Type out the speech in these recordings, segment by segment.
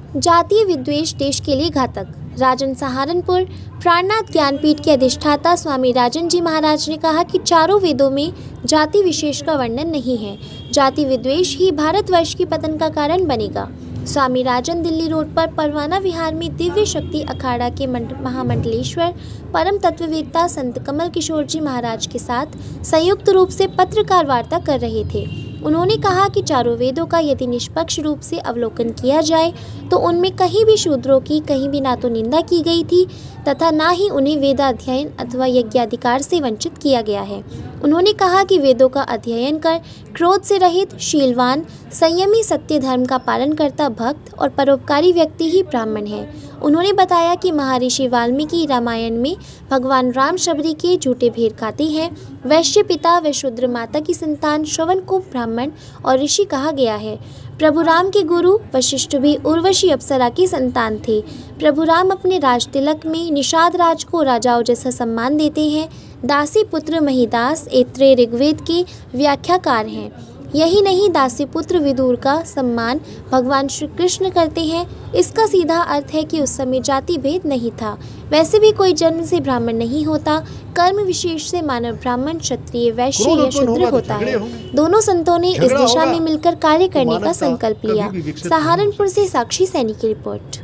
जातीय विद्वेष देश के लिए घातक। राजन सहारनपुर प्राणनाथ ज्ञानपीठ के अधिष्ठाता स्वामी राजन जी महाराज ने कहा कि चारों वेदों में जाति विशेष का वर्णन नहीं है। जाति विद्वेष ही भारतवर्ष की पतन का कारण बनेगा। स्वामी राजन दिल्ली रोड पर परवाना विहार में दिव्य शक्ति अखाड़ा के महामंडलेश्वर परम तत्ववेत्ता संत कमल किशोर जी महाराज के साथ संयुक्त रूप से पत्रकार वार्ता कर रहे थे। उन्होंने कहा कि चारों वेदों का यदि निष्पक्ष रूप से अवलोकन किया जाए तो उनमें कहीं भी शूद्रों की कहीं भी ना तो निंदा की गई थी तथा ना ही उन्हें वेदाध्ययन अथवा यज्ञाधिकार से वंचित किया गया है। उन्होंने कहा कि वेदों का अध्ययन कर क्रोध से रहित, शीलवान, संयमी, सत्य धर्म का पालन करता भक्त और परोपकारी व्यक्ति ही ब्राह्मण है। उन्होंने बताया कि महर्षि वाल्मीकि रामायण में भगवान राम शबरी के झूठे भेड़ खाते हैं। वैश्य पिता व शूद्र माता की संतान श्रवण को ब्राह्मण और ऋषि कहा गया है। प्रभु राम के गुरु वशिष्ठ भी उर्वशी अप्सरा की संतान थे। प्रभु राम अपने राज तिलक में निषाद राज को राजाओं जैसा सम्मान देते हैं। दासी पुत्र महिदास ऐत्रेय ऋग्वेद के व्याख्याकार हैं। यही नहीं, दासी पुत्र विदुर का सम्मान भगवान श्री कृष्ण करते हैं। इसका सीधा अर्थ है कि उस समय जाति भेद नहीं था। वैसे भी कोई जन्म से ब्राह्मण नहीं होता। कर्म विशेष से मानव ब्राह्मण, क्षत्रिय, वैश्य या शूद्र होता है। दोनों संतों ने इस दिशा में मिलकर कार्य करने का संकल्प लिया। सहारनपुर से साक्षी सैनी की रिपोर्ट।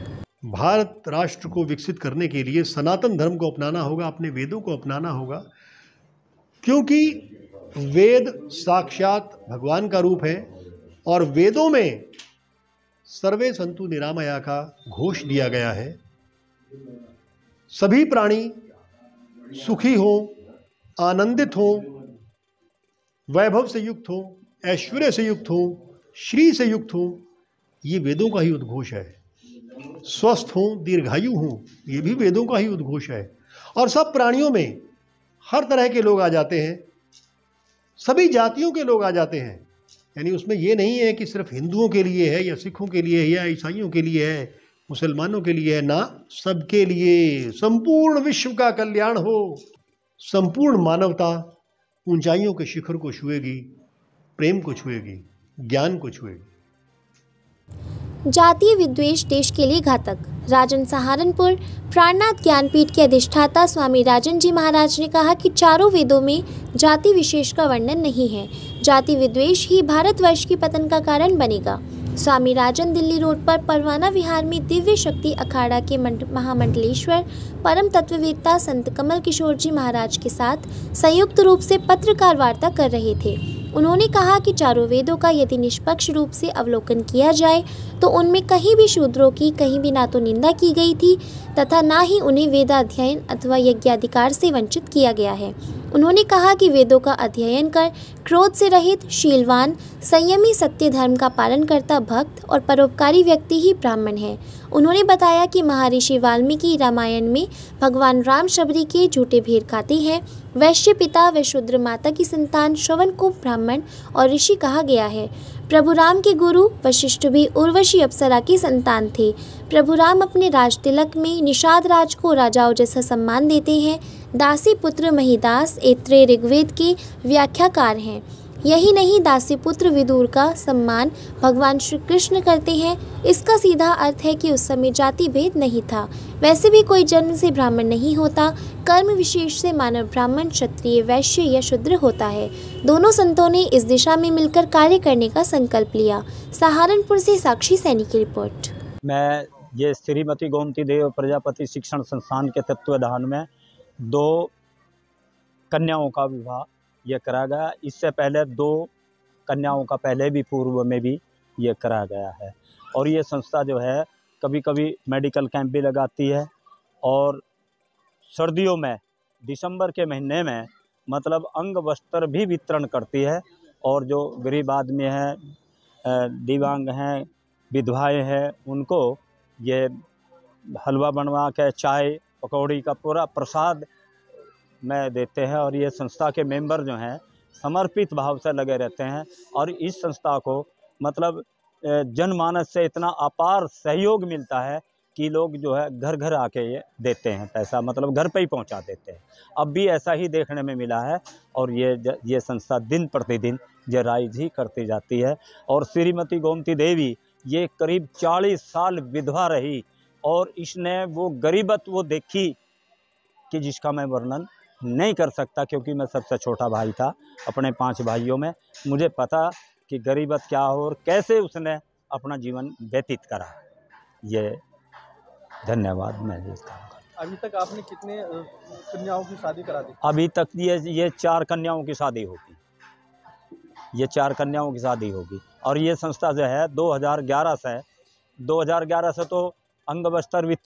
भारत राष्ट्र को विकसित करने के लिए सनातन धर्म को अपनाना होगा, अपने वेदों को अपनाना होगा, क्योंकि वेद साक्षात भगवान का रूप है और वेदों में सर्वे संतु निरामया का घोष दिया गया है। सभी प्राणी सुखी हो, आनंदित हो, वैभव से युक्त हो, ऐश्वर्य से युक्त हो, श्री से युक्त हो, ये वेदों का ही उद्घोष है। स्वस्थ हो, दीर्घायु हो, ये भी वेदों का ही उद्घोष है। और सब प्राणियों में हर तरह के लोग आ जाते हैं, सभी जातियों के लोग आ जाते हैं। यानी उसमें ये नहीं है कि सिर्फ हिंदुओं के लिए है या सिखों के लिए है या ईसाइयों के लिए है, मुसलमानों के लिए है, ना, सबके लिए। संपूर्ण विश्व का कल्याण हो, संपूर्ण मानवता ऊंचाइयों के शिखर को छुएगी, प्रेम को छुएगी, ज्ञान को छुएगी। जातीय विद्वेष देश के लिए घातक। राजन सहारनपुर प्राणनाथ ज्ञानपीठ के अधिष्ठाता स्वामी राजन जी महाराज ने कहा कि चारों वेदों में जाति विशेष का वर्णन नहीं है। जाति विद्वेष ही भारतवर्ष की पतन का कारण बनेगा। स्वामी राजन दिल्ली रोड पर परवाना विहार में दिव्य शक्ति अखाड़ा के महामंडलेश्वर परम तत्ववेत्ता संत कमल किशोर जी महाराज के साथ संयुक्त रूप से पत्रकार वार्ता कर रहे थे। उन्होंने कहा कि चारों वेदों का यदि निष्पक्ष रूप से अवलोकन किया जाए तो उनमें कहीं भी शूद्रों की कहीं भी ना तो निंदा की गई थी तथा ना ही उन्हें वेदाध्ययन अथवा यज्ञाधिकार से वंचित किया गया है। उन्होंने कहा कि वेदों का अध्ययन कर क्रोध से रहित, शीलवान, संयमी, सत्य धर्म का पालन करता भक्त और परोपकारी व्यक्ति ही ब्राह्मण है। उन्होंने बताया कि महर्षि वाल्मीकि रामायण में भगवान राम शबरी के झूठे भेड़ खाते हैं। वैश्य पिता व शूद्र माता की संतान श्रवण को ब्राह्मण और ऋषि कहा गया है। प्रभु राम के गुरु वशिष्ठ भी उर्वशी अप्सरा की संतान थे। प्रभु राम अपने राज तिलक में निषाद राज को राजाओं जैसा सम्मान देते हैं। दासी पुत्र महिदास ऐत्रेय ऋग्वेद के व्याख्याकार हैं। यही नहीं, दासी पुत्र विदुर का सम्मान भगवान श्री कृष्ण करते हैं। इसका सीधा अर्थ है कि उस समय जाति भेद नहीं था। वैसे भी कोई जन्म से ब्राह्मण नहीं होता। कर्म विशेष से मानव ब्राह्मण, क्षत्रिय, वैश्य या शूद्र होता है। दोनों संतों ने इस दिशा में मिलकर कार्य करने का संकल्प लिया। सहारनपुर से साक्षी सैनी की रिपोर्ट। मैं ये श्रीमती गोमती देव प्रजापति शिक्षण संस्थान के तत्वाधान में 2 कन्याओं का विवाह ये करा गया। इससे पहले 2 कन्याओं का पहले भी पूर्व में भी ये करा गया है। और ये संस्था जो है कभी कभी मेडिकल कैंप भी लगाती है और सर्दियों में दिसंबर के महीने में मतलब अंग वस्त्र भी वितरण करती है। और जो गरीब आदमी हैं, दिव्यांग हैं, विधवाएं हैं, उनको ये हलवा बनवा के, चाय पकौड़ी का पूरा प्रसाद में देते हैं। और ये संस्था के मेंबर जो हैं समर्पित भाव से लगे रहते हैं। और इस संस्था को मतलब जनमानस से इतना अपार सहयोग मिलता है कि लोग जो है घर घर आके ये देते हैं पैसा, मतलब घर पे ही पहुंचा देते हैं। अब भी ऐसा ही देखने में मिला है और ये संस्था दिन प्रतिदिन ये राइज ही करती जाती है। और श्रीमती गोमती देवी ये करीब 40 साल विधवा रही और इसने वो गरीबत वो देखी कि जिसका मैं वर्णन नहीं कर सकता, क्योंकि मैं सबसे छोटा भाई था अपने 5 भाइयों में। मुझे पता कि गरीबत क्या हो और कैसे उसने अपना जीवन व्यतीत करा। ये धन्यवाद। मैं इसका अभी तक आपने कितने कन्याओं की शादी करा दी? अभी तक ये 4 कन्याओं की शादी होगी। ये 4 कन्याओं की शादी होगी। और ये संस्था जो है 2011 से तो अंग बस्तर